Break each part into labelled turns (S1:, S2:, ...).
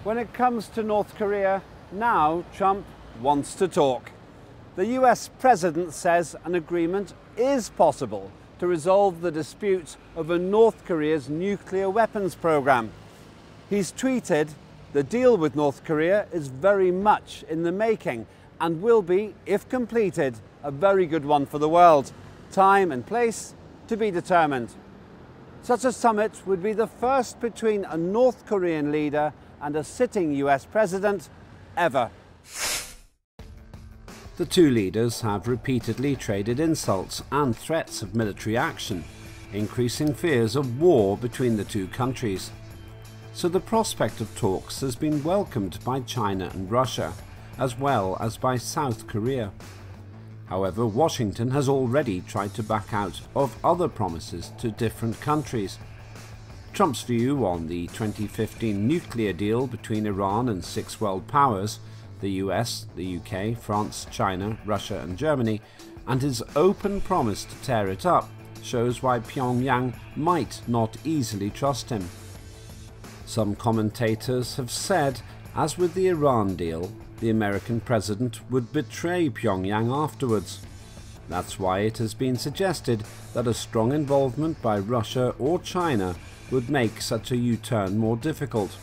S1: When it comes to North Korea, now Trump wants to talk. The US president says an agreement is possible to resolve the dispute over North Korea's nuclear weapons program. He's tweeted, "The deal with North Korea is very much in the making and will be, if completed, a very good one for the world. Time and place to be determined." Such a summit would be the first between a North Korean leader and a sitting US president ever. The two leaders have repeatedly traded insults and threats of military action, increasing fears of war between the two countries. So the prospect of talks has been welcomed by China and Russia, as well as by South Korea. However, Washington has already tried to back out of other promises to different countries. Trump's view on the 2015 nuclear deal between Iran and 6 world powers, the US, the UK, France, China, Russia and Germany, and his open promise to tear it up, shows why Pyongyang might not easily trust him. Some commentators have said, as with the Iran deal, the American president would betray Pyongyang afterwards. That's why it has been suggested that a strong involvement by Russia or China would make such a U-turn more difficult.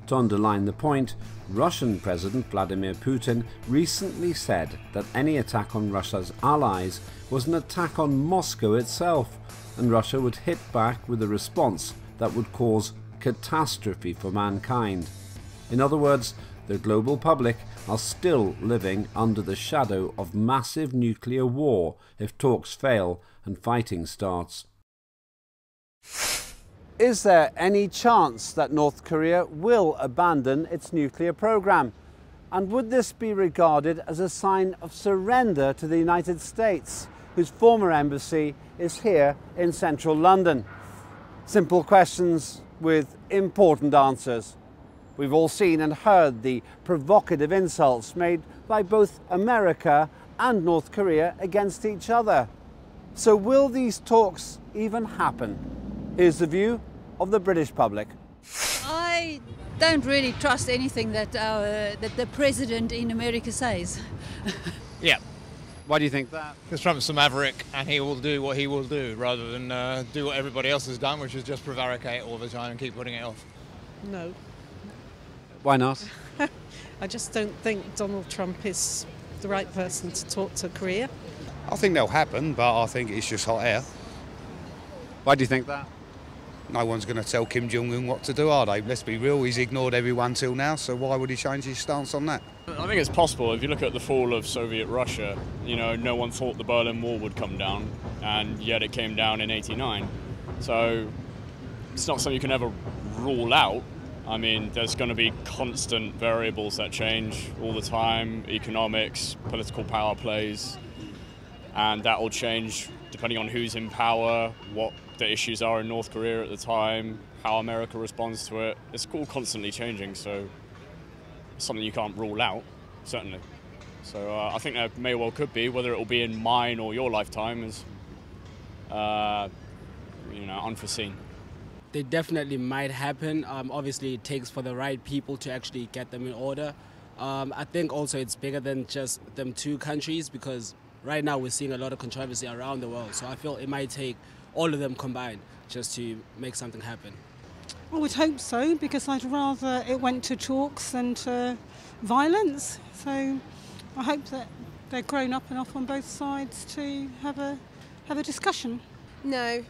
S1: To underline the point, Russian President Vladimir Putin recently said that any attack on Russia's allies was an attack on Moscow itself, and Russia would hit back with a response that would cause catastrophe for mankind. In other words, the global public are still living under the shadow of massive nuclear war if talks fail and fighting starts. Is there any chance that North Korea will abandon its nuclear program? And would this be regarded as a sign of surrender to the United States, whose former embassy is here in central London? Simple questions with important answers. We've all seen and heard the provocative insults made by both America and North Korea against each other. So will these talks even happen? Here's the view of the British public.
S2: I don't really trust anything that the president in America says.
S1: Yeah. Why do you think that?
S3: Because Trump's a maverick and he will do what he will do rather than do what everybody else has done, which is just prevaricate all the time and keep putting it off.
S4: No.
S1: Why not?
S4: I just don't think Donald Trump is the right person to talk to Korea.
S5: I think they'll happen, but I think it's just hot air.
S1: Why do you think that?
S5: No one's going to tell Kim Jong-un what to do, are they? Let's be real, he's ignored everyone till now, so why would he change his stance on that?
S6: I think it's possible. If you look at the fall of Soviet Russia, you know, no one thought the Berlin Wall would come down, and yet it came down in '89. So it's not something you can ever rule out. I mean, there's going to be constant variables that change all the time, economics, political power plays, and that will change depending on who's in power, what the issues are in North Korea at the time, how America responds to it. It's all constantly changing, so it's something you can't rule out, certainly. So I think there may well could be, whether it will be in mine or your lifetime is, unforeseen.
S7: They definitely might happen. Obviously, it takes for the right people to actually get them in order. I think also it's bigger than just them two countries, because right now we're seeing a lot of controversy around the world. So I feel it might take all of them combined just to make something happen.
S4: I would hope so, because I'd rather it went to talks than to violence. So I hope that they're grown up enough on both sides to have a discussion.
S8: No,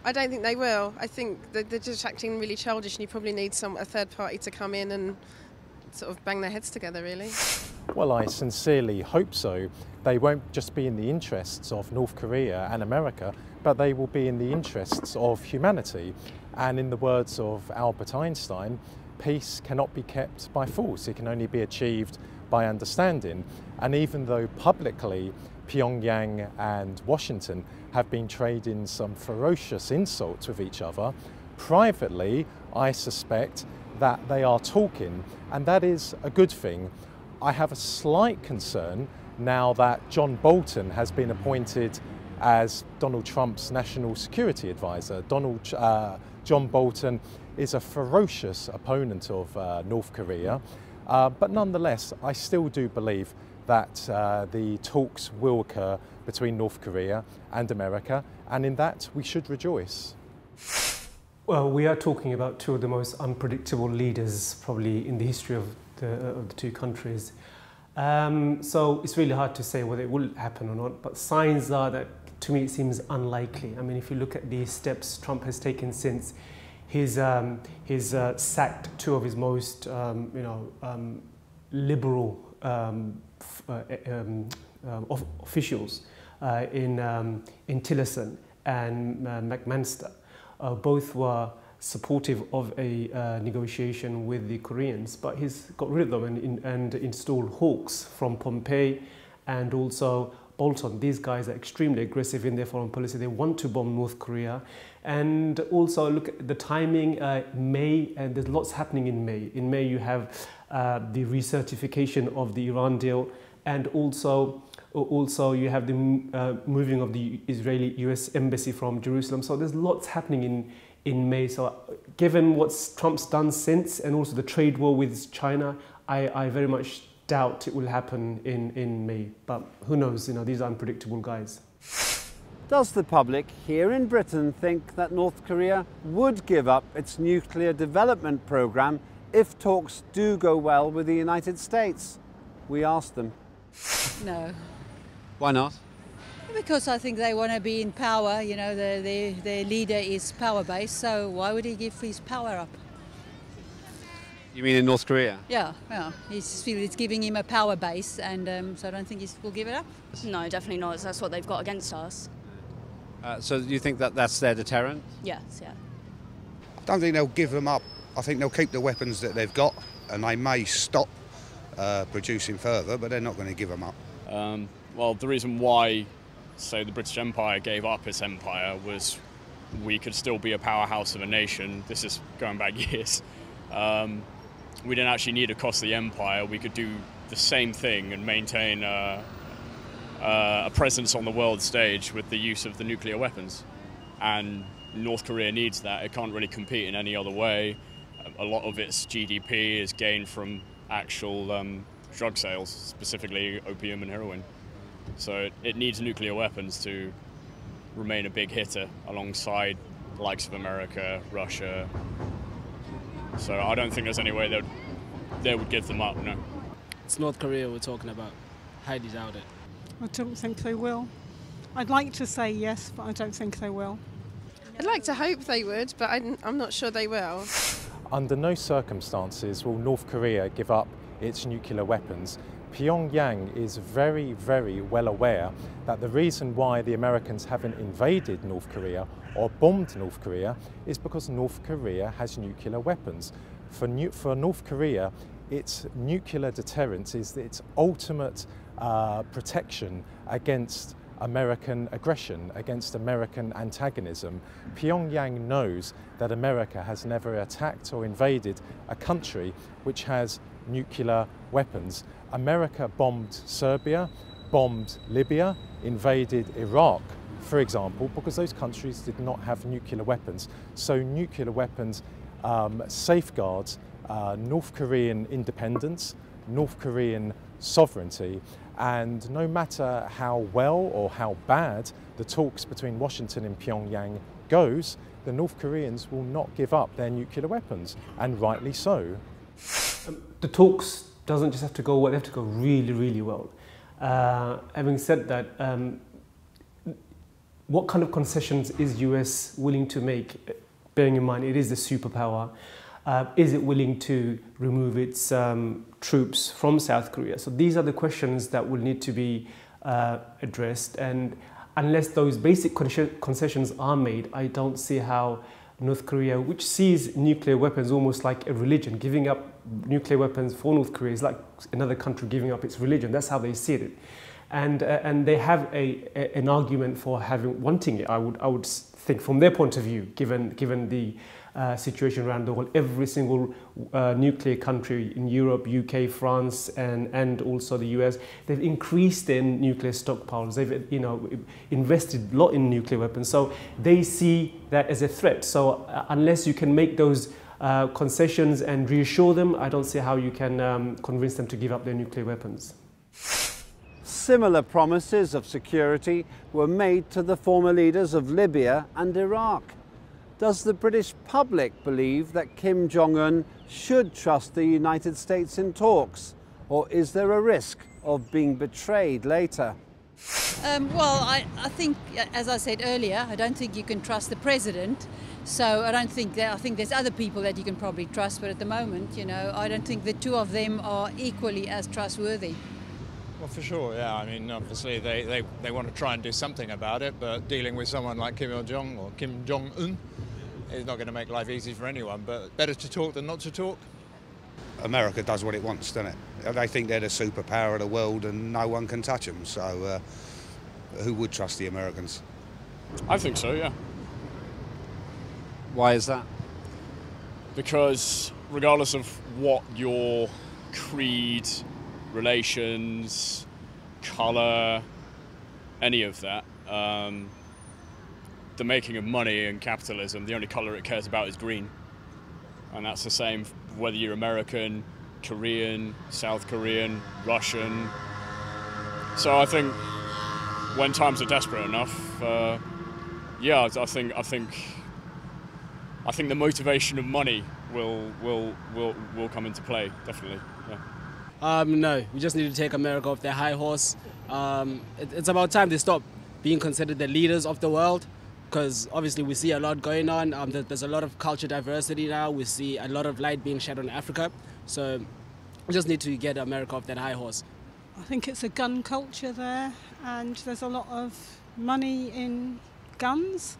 S8: I don't think they will. I think they're just acting really childish, and you probably need a third party to come in and sort of bang their heads together, really.
S9: Well, I sincerely hope so. They won't just be in the interests of North Korea and America, but they will be in the interests of humanity. And in the words of Albert Einstein, peace cannot be kept by force. It can only be achieved by understanding. And even though publicly Pyongyang and Washington have been trading some ferocious insults with each other, privately I suspect that they are talking, and that is a good thing. I have a slight concern now that John Bolton has been appointed as Donald Trump's national security advisor. John Bolton is a ferocious opponent of North Korea, but nonetheless, I still do believe that the talks will occur between North Korea and America, and in that we should rejoice.
S10: Well, we are talking about two of the most unpredictable leaders probably in the history of the two countries. So it's really hard to say whether it will happen or not, but signs are that, to me, it seems unlikely. I mean, if you look at the steps Trump has taken since he's sacked two of his most, liberal officials in Tillerson and McMaster. Both were supportive of a negotiation with the Koreans, but he's got rid of them and installed hawks from Pompeo and also Bolton. These guys are extremely aggressive in their foreign policy. They want to bomb North Korea. And also look at the timing, May, and there's lots happening in May. In May you have the recertification of the Iran deal, and also you have the moving of the Israeli-US embassy from Jerusalem. So there's lots happening in May. So given what Trump's done since, and also the trade war with China, I very much doubt it will happen in May. But who knows, these are unpredictable guys.
S1: Does the public here in Britain think that North Korea would give up its nuclear development program if talks do go well with the United States? We asked them.
S2: No.
S1: Why not?
S2: Because I think they want to be in power. Their leader is power-based, so why would he give his power up?
S1: You mean in North Korea?
S2: Yeah. It's giving him a power base, and so I don't think he will give it up.
S11: No, definitely not. That's what they've got against us.
S1: So you think that that's their deterrent?
S11: Yes, yeah.
S5: I don't think they'll give them up. I think they'll keep the weapons that they've got, and they may stop producing further, but they're not going to give them up.
S6: Well, the reason why, say, the British Empire gave up its empire was we could still be a powerhouse of a nation. This is going back years. We didn't actually need to cost the empire. We could do the same thing and maintain a presence on the world stage with the use of the nuclear weapons. And North Korea needs that. It can't really compete in any other way. A lot of its GDP is gained from actual drug sales, specifically opium and heroin. So it needs nuclear weapons to remain a big hitter alongside the likes of America, Russia. So I don't think there's any way they would give them up, no.
S7: It's North Korea we're talking about. Highly doubt it.
S4: I don't think they will. I'd like to say yes, but I don't think they will.
S8: I'd like to hope they would, but I'm not sure they will.
S9: Under no circumstances will North Korea give up its nuclear weapons. Pyongyang is very, very well aware that the reason why the Americans haven't invaded North Korea or bombed North Korea is because North Korea has nuclear weapons. For North Korea, its nuclear deterrence is its ultimate protection against American aggression, against American antagonism. Pyongyang knows that America has never attacked or invaded a country which has nuclear weapons. America bombed Serbia, bombed Libya, invaded Iraq, for example, because those countries did not have nuclear weapons. So nuclear weapons safeguards North Korean independence, North Korean sovereignty, and no matter how well or how bad the talks between Washington and Pyongyang goes, the North Koreans will not give up their nuclear weapons, and rightly so.
S10: The talks doesn't just have to go well, they have to go really, really well. Having said that, what kind of concessions is US willing to make, bearing in mind it is a superpower? Is it willing to remove its troops from South Korea? So these are the questions that will need to be addressed, and unless those basic concessions are made, I don't see how North Korea, which sees nuclear weapons almost like a religion, giving up nuclear weapons for North Korea is like another country giving up its religion. That's how they see it. and they have an argument for wanting it. I would think from their point of view, given the situation around the world, every single nuclear country in Europe, UK, France, and also the US, they've increased their nuclear stockpiles. They've invested a lot in nuclear weapons, so they see that as a threat. So unless you can make those concessions and reassure them, I don't see how you can convince them to give up their nuclear weapons.
S1: Similar promises of security were made to the former leaders of Libya and Iraq. Does the British public believe that Kim Jong-un should trust the United States in talks, or is there a risk of being betrayed later?
S2: Well, I think, as I said earlier, I don't think you can trust the president. So I think there's other people that you can probably trust, but at the moment, I don't think the two of them are equally as trustworthy.
S3: Well, for sure, yeah. I mean, obviously they want to try and do something about it, but dealing with someone like Kim Il-jong or Kim Jong-un is not going to make life easy for anyone, but better to talk than not to talk.
S5: America does what it wants, doesn't it? They think they're the superpower of the world and no one can touch them, so who would trust the Americans?
S6: I think so, yeah.
S1: Why is that?
S6: Because regardless of what your creed, relations, colour, any of that, the making of money and capitalism, the only colour it cares about is green. And that's the same whether you're American, Korean, South Korean, Russian. So I think when times are desperate enough, yeah, I think the motivation of money will come into play, definitely. Yeah.
S7: No, we just need to take America off their high horse. It's about time they stop being considered the leaders of the world, because obviously we see a lot going on. There's a lot of culture diversity now. We see a lot of light being shed on Africa. So we just need to get America off that high horse.
S4: I think it's a gun culture there, and there's a lot of money in guns,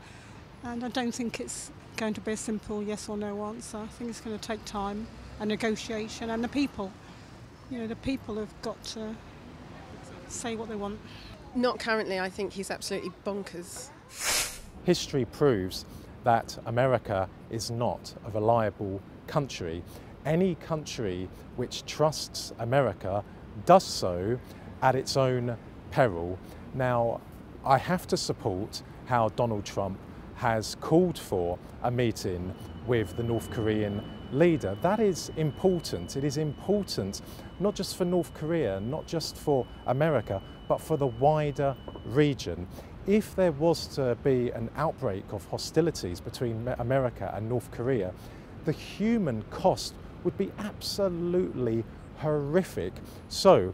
S4: and I don't think it's going to be a simple yes or no answer. I think it's going to take time and negotiation, and the people. The people have got to say what they want.
S8: Not currently. I think he's absolutely bonkers.
S9: History proves that America is not a reliable country. Any country which trusts America does so at its own peril. Now, I have to support how Donald Trump has called for a meeting with the North Korean leader. That is important. It is important not just for North Korea, not just for America, but for the wider region. If there was to be an outbreak of hostilities between America and North Korea, the human cost would be absolutely horrific. So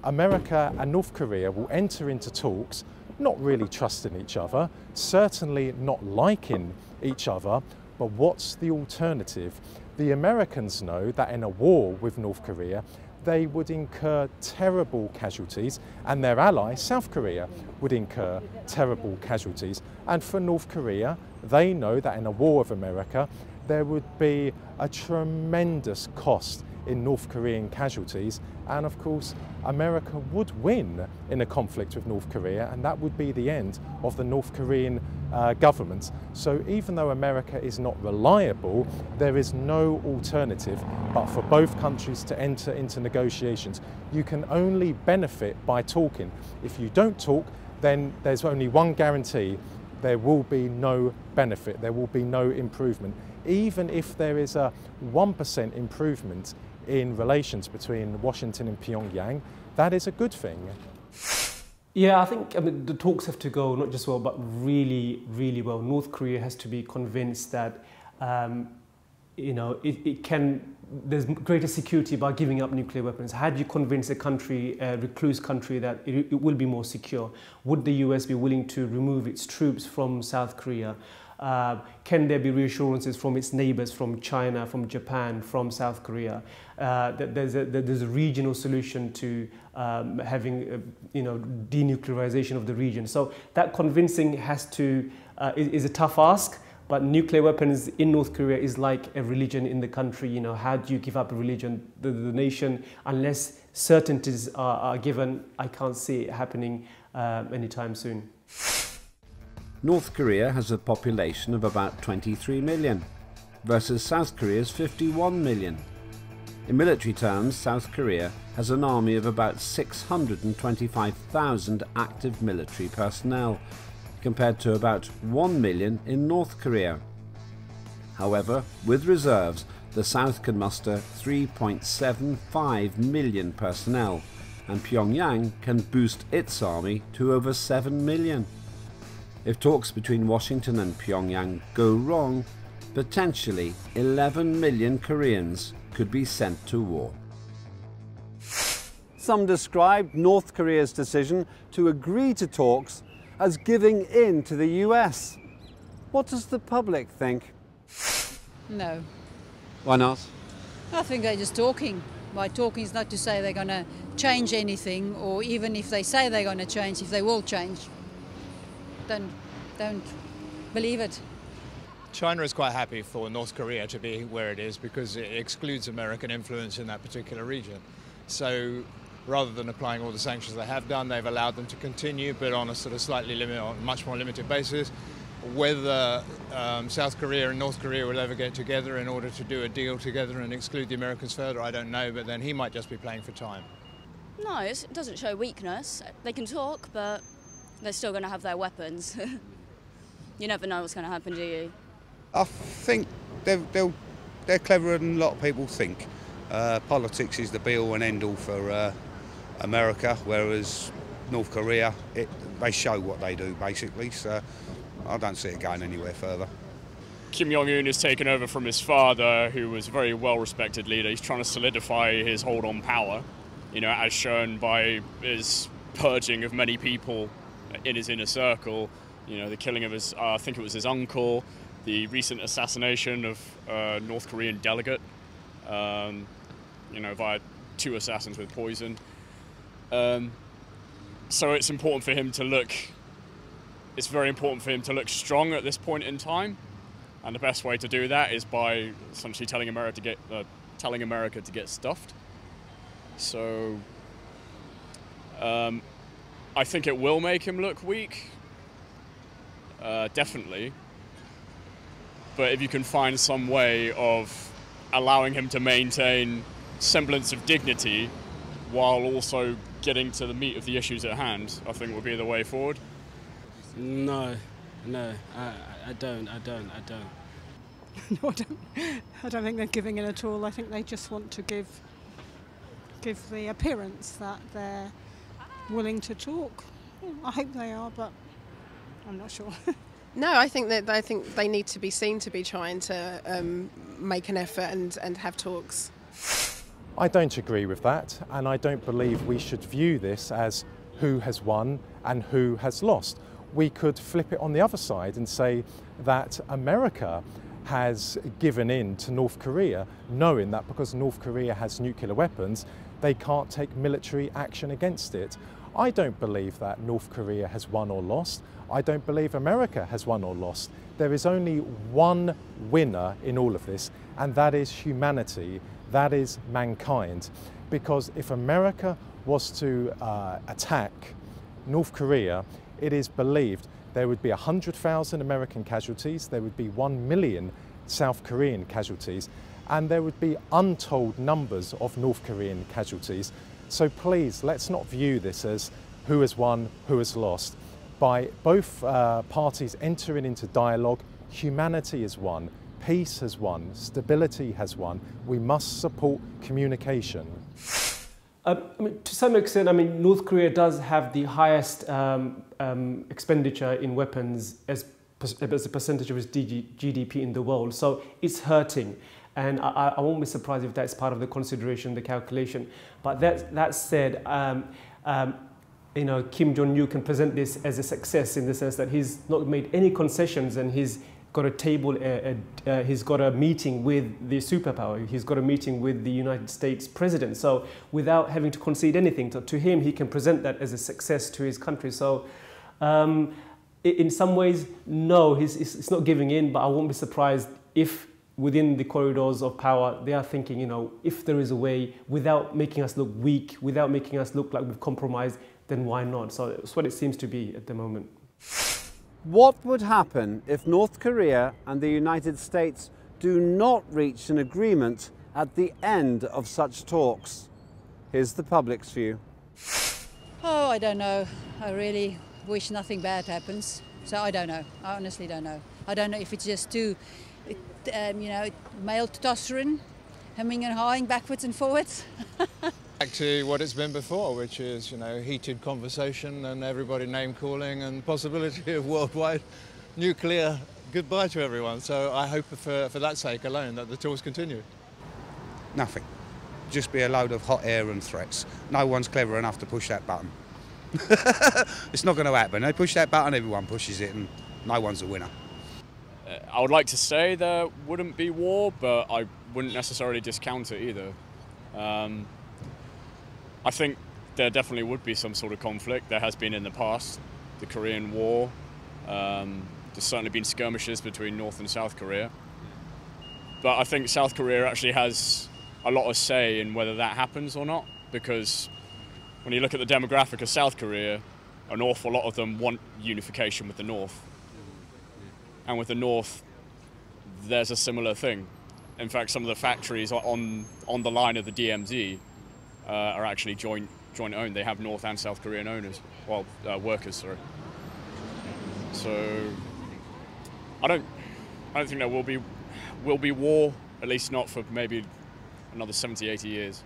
S9: America and North Korea will enter into talks not really trusting each other, certainly not liking each other, but what's the alternative? The Americans know that in a war with North Korea, they would incur terrible casualties, and their ally, South Korea, would incur terrible casualties. And for North Korea, they know that in a war with America, there would be a tremendous cost in North Korean casualties, and of course America would win in a conflict with North Korea, and that would be the end of the North Korean government. So even though America is not reliable, there is no alternative but for both countries to enter into negotiations. You can only benefit by talking. If you don't talk, then there's only one guarantee: there will be no benefit, there will be no improvement. Even if there is a 1% improvement in relations between Washington and Pyongyang, that is a good thing.
S10: Yeah, I think the talks have to go not just well, but really, really well. North Korea has to be convinced that there's greater security by giving up nuclear weapons. Had you convinced a country, a recluse country, that it will be more secure? Would the US be willing to remove its troops from South Korea? Can there be reassurances from its neighbours, from China, from Japan, from South Korea, that there's a regional solution to having denuclearization of the region? So that convincing is a tough ask, But nuclear weapons in North Korea is like a religion in the country. You know, how do you give up a religion, the nation, unless certainties are given? I can't see it happening anytime soon.
S1: North Korea has a population of about 23 million versus South Korea's 51 million. In military terms, South Korea has an army of about 625,000 active military personnel, compared to about 1 million in North Korea. However, with reserves, the South can muster 3.75 million personnel, and Pyongyang can boost its army to over 7 million. If talks between Washington and Pyongyang go wrong, potentially 11 million Koreans could be sent to war.
S12: Some described North Korea's decision to agree to talks as giving in to the US. What does the public think?
S2: No.
S12: Why not?
S2: I think they're just talking. By talking is not to say they're going to change anything, or even if they say they're going to change, if they will change. Don't believe it.
S3: China is quite happy for North Korea to be where it is because it excludes American influence in that particular region. So rather than applying all the sanctions they have done, they've allowed them to continue, but on a sort of much more limited basis. Whether South Korea and North Korea will ever get together in order to do a deal together and exclude the Americans further, I don't know, but then he might just be playing for time.
S11: No, it doesn't show weakness. They can talk, but they're still going to have their weapons. You never know what's going to happen, do you?
S5: I think they're cleverer than a lot of people think. Politics is the be-all and end-all for America, whereas North Korea, they show what they do, basically, so I don't see it going anywhere further.
S6: Kim Jong-un has taken over from his father, who was a very well-respected leader. He's trying to solidify his hold on power, you know, as shown by his purging of many people in his inner circle, you know, the killing of his, I think it was his uncle, the recent assassination of a North Korean delegate, you know, via 2 assassins with poison. So it's important for him to look, it's very important for him to look strong at this point in time. And the best way to do that is by essentially telling America to get stuffed. So I think it will make him look weak, definitely. But if you can find some way of allowing him to maintain semblance of dignity while also getting to the meat of the issues at hand, I think will be the way forward.
S7: No, I don't.
S4: No, I don't think they're giving in at all. I think they just want to give the appearance that they're willing to talk. I hope they are, but I'm not sure.
S8: No, I think they need to be seen to be trying to make an effort and have talks.
S9: I don't agree with that, and I don't believe we should view this as who has won and who has lost. We could flip it on the other side and say that America has given in to North Korea, knowing that because North Korea has nuclear weapons, they can't take military action against it. I don't believe that North Korea has won or lost. I don't believe America has won or lost. There is only one winner in all of this, and that is humanity, that is mankind. Because if America was to attack North Korea, it is believed there would be 100,000 American casualties, there would be 1 million South Korean casualties, and there would be untold numbers of North Korean casualties. So please, let's not view this as who has won, who has lost. By both parties entering into dialogue, humanity has won, peace has won, stability has won. We must support communication.
S10: I mean, to some extent, I mean, North Korea does have the highest expenditure in weapons as a percentage of its GDP in the world, so it's hurting. And I won't be surprised if that's part of the consideration, the calculation. But that said, you know, Kim Jong-un can present this as a success in the sense that he's not made any concessions, and he's got a table, he's got a meeting with the superpower, he's got a meeting with the United States president. So without having to concede anything, to him, he can present that as a success to his country. So In some ways, no, it's not giving in, but I won't be surprised if within the corridors of power, they are thinking, if there is a way without making us look weak, without making us look like we've compromised, then why not? So it's what it seems to be at the moment.
S12: What would happen if North Korea and the United States do not reach an agreement at the end of such talks? Here's the public's view.
S2: Oh, I don't know. I really wish nothing bad happens. So I don't know. I honestly don't know. I don't know if it's just too, male testosterone, hemming and hawing backwards and forwards.
S3: Back to what it's been before, which is, heated conversation and everybody name-calling and possibility of worldwide nuclear goodbye to everyone. So I hope for that sake alone that the talks continue.
S5: Nothing. Just be a load of hot air and threats. No one's clever enough to push that button. It's not going to happen. They push that button, everyone pushes it, and no one's a winner.
S6: I would like to say there wouldn't be war, but I wouldn't necessarily discount it either. I think there definitely would be some sort of conflict. There has been in the past, the Korean War. There's certainly been skirmishes between North and South Korea. But I think South Korea actually has a lot of say in whether that happens or not, because when you look at the demographic of South Korea, an awful lot of them want unification with the North. And with the North, there's a similar thing. In fact, some of the factories on the line of the DMZ are actually joint owned. They have North and South Korean owners, workers, sorry. So I don't think there will be war, at least not for maybe another 70, 80 years.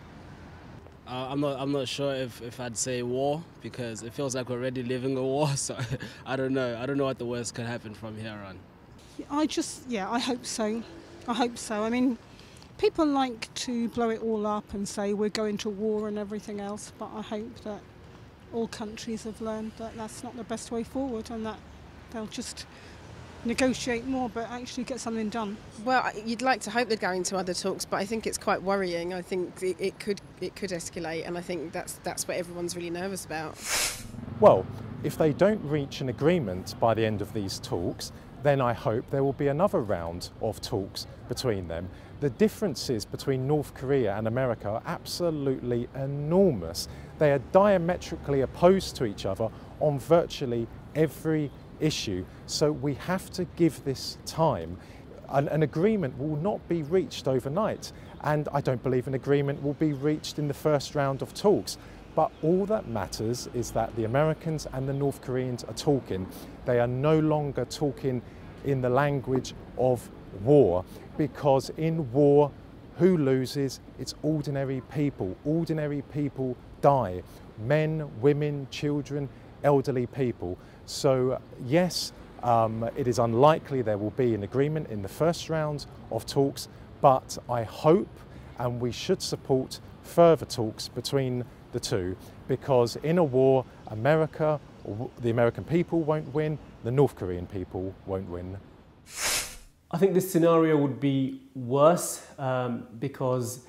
S7: I'm not sure if I'd say war, because it feels like we're already living a war. So I don't know. I don't know what the worst could happen from here on.
S4: I hope so. I hope so. I mean, people like to blow it all up and say we're going to war and everything else, but I hope that all countries have learned that that's not the best way forward, and that they'll just negotiate more but actually get something done.
S8: Well, you'd like to hope they're going to other talks, but I think it's quite worrying. I think it could escalate, and I think that's what everyone's really nervous about.
S9: Well, if they don't reach an agreement by the end of these talks, then I hope there will be another round of talks between them. The differences between North Korea and America are absolutely enormous. They are diametrically opposed to each other on virtually every issue. So we have to give this time. An agreement will not be reached overnight, and I don't believe an agreement will be reached in the first round of talks. But all that matters is that the Americans and the North Koreans are talking. They are no longer talking in the language of war, because in war, who loses? It's ordinary people. Ordinary people die. Men, women, children, elderly people. So yes, it is unlikely there will be an agreement in the first round of talks, but I hope, and we should support further talks between the two, because in a war, America, the American people won't win, the North Korean people won't win.
S10: I think this scenario would be worse because,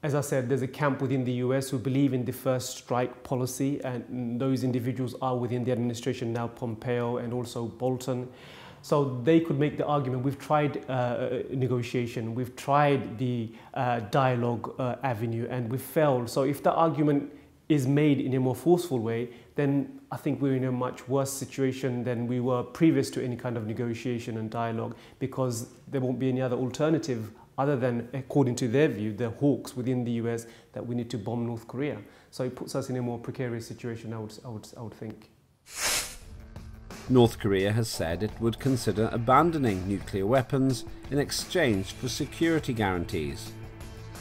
S10: as I said, there's a camp within the US who believe in the first strike policy, and those individuals are within the administration now, Pompeo and also Bolton. So they could make the argument, we've tried negotiation, we've tried the dialogue avenue, and we've failed. So if the argument is made in a more forceful way, then I think we're in a much worse situation than we were previous to any kind of negotiation and dialogue, because there won't be any other alternative other than, according to their view, the hawks within the US, that we need to bomb North Korea. So it puts us in a more precarious situation, I would think.
S1: North Korea has said it would consider abandoning nuclear weapons in exchange for security guarantees.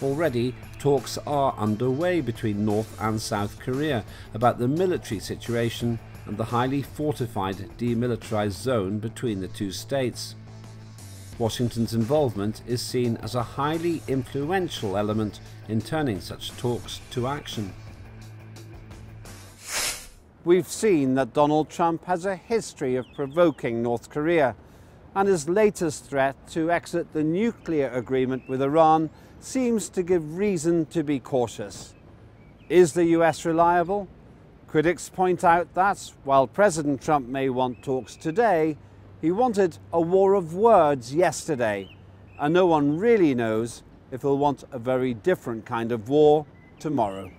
S1: Already, talks are underway between North and South Korea about the military situation and the highly fortified demilitarized zone between the two states. Washington's involvement is seen as a highly influential element in turning such talks to action.
S12: We've seen that Donald Trump has a history of provoking North Korea, and his latest threat to exit the nuclear agreement with Iran seems to give reason to be cautious. Is the US reliable? Critics point out that, while President Trump may want talks today, he wanted a war of words yesterday, and no one really knows if he'll want a very different kind of war tomorrow.